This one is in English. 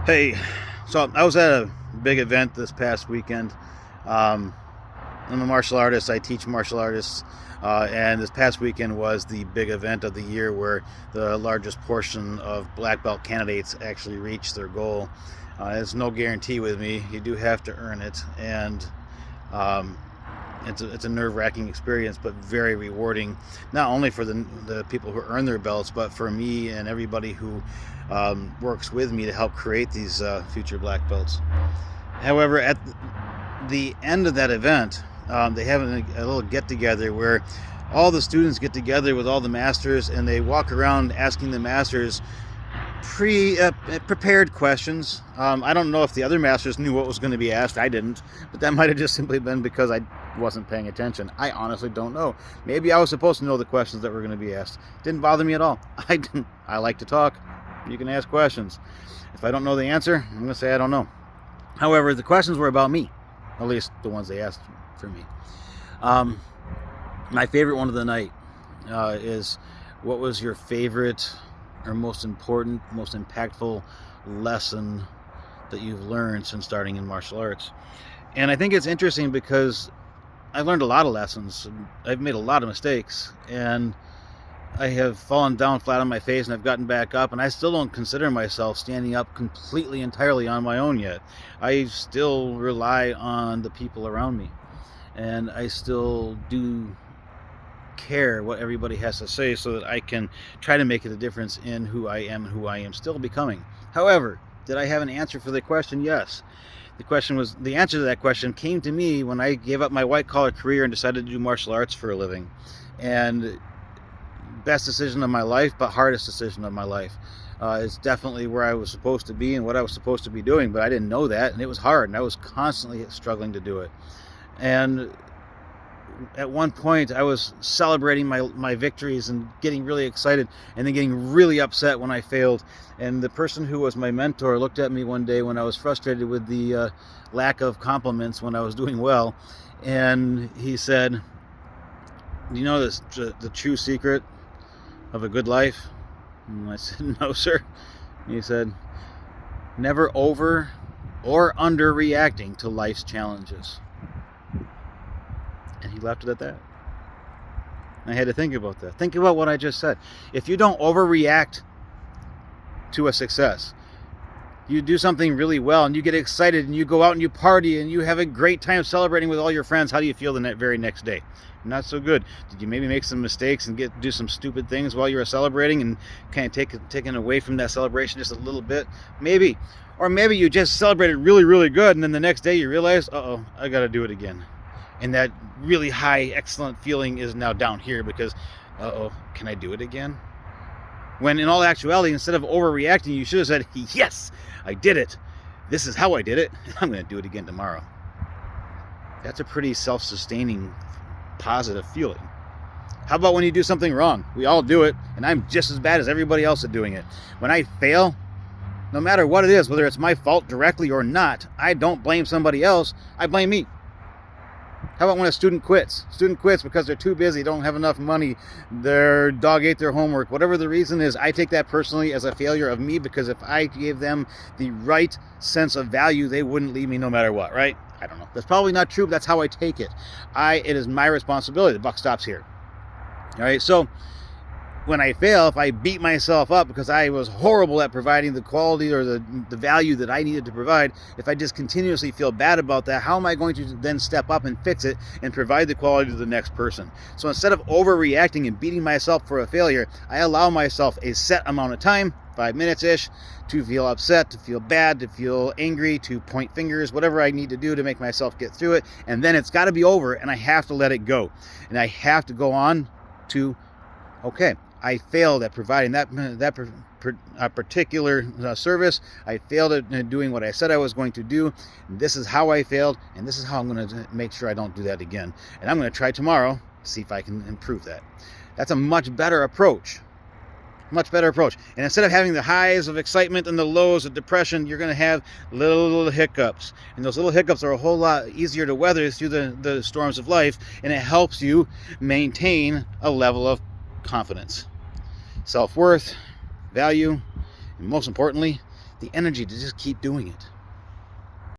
Hey, so I was at a big event this past weekend. Um, I'm a martial artist. I teach martial artists, and this past weekend was the big event of the year where the largest portion of black belt candidates actually reach their goal. There's no guarantee with me. You do have to earn it, and um, it's a nerve-wracking experience, but very rewarding. Not only for the people who earn their belts, but for me and everybody who works with me to help create these future black belts. However, at the end of that event, they have a little get together where all the students get together with all the masters and they walk around asking the masters prepared questions. I don't know if the other masters knew what was going to be asked. I didn't, but that might have just simply been because I wasn't paying attention. I honestly don't know. Maybe I was supposed to know the questions that were going to be asked. Didn't bother me at all. I didn't. I like to talk. You can ask questions. If I don't know the answer, I'm going to say I don't know. However, the questions were about me, at least the ones they asked for me. Um, my favorite one of the night is, what was your favorite or most important, most impactful lesson that you've learned since starting in martial arts? And I think it's interesting because I've learned a lot of lessons. I've made a lot of mistakes, and I have fallen down flat on my face, and I've gotten back up, and I still don't consider myself standing up completely entirely on my own yet. I still rely on the people around me, and I still do care what everybody has to say so that I can try to make it a difference in who I am and who I am still becoming. However, did I have an answer for the question? Yes. The answer to that question came to me when I gave up my white collar career and decided to do martial arts for a living. And best decision of my life, but hardest decision of my life. It's definitely where I was supposed to be and what I was supposed to be doing, but I didn't know that, and it was hard, and I was constantly struggling to do it. And at one point I was celebrating my victories and getting really excited, and then getting really upset when I failed. And the person who was my mentor looked at me one day when I was frustrated with the lack of compliments when I was doing well, and he said, "Do you know the true secret of a good life?" And I said, "No, sir." And he said, "Never over or under reacting to life's challenges." And he left it at that. I had to think about that. Think about what I just said. If you don't overreact to a success, you do something really well and you get excited and you go out and you party and you have a great time celebrating with all your friends, how do you feel the very next day? Not so good. Did you maybe make some mistakes and do some stupid things while you were celebrating and kind of taken away from that celebration just a little bit? Maybe. Or maybe you just celebrated really, really good, and then the next day you realize, I got to do it again. And that really high, excellent feeling is now down here because, can I do it again? When in all actuality, instead of overreacting, you should have said, yes, I did it. This is how I did it. I'm going to do it again tomorrow. That's a pretty self-sustaining, positive feeling. How about when you do something wrong? We all do it, and I'm just as bad as everybody else at doing it. When I fail, no matter what it is, whether it's my fault directly or not, I don't blame somebody else. I blame me. How about when a student quits? Student quits because they're too busy, don't have enough money, their dog ate their homework, whatever the reason is. I take that personally as a failure of me, because if I gave them the right sense of value, they wouldn't leave me no matter what, right? I don't know. That's probably not true, but that's how I take it. It is my responsibility. The buck stops here. All right, so when I fail, if I beat myself up because I was horrible at providing the quality or the value that I needed to provide, if I just continuously feel bad about that, how am I going to then step up and fix it and provide the quality to the next person? So instead of overreacting and beating myself for a failure, I allow myself a set amount of time, 5 minutes-ish, to feel upset, to feel bad, to feel angry, to point fingers, whatever I need to do to make myself get through it. And then it's got to be over, and I have to let it go. And I have to go on to, okay, I failed at providing that particular service. I failed at doing what I said I was going to do. And this is how I failed, and this is how I'm going to make sure I don't do that again. And I'm going to try tomorrow to see if I can improve that. That's a much better approach. Much better approach. And instead of having the highs of excitement and the lows of depression, you're going to have little hiccups. And those little hiccups are a whole lot easier to weather through the storms of life, and it helps you maintain a level of confidence, self-worth, value, and most importantly, the energy to just keep doing it.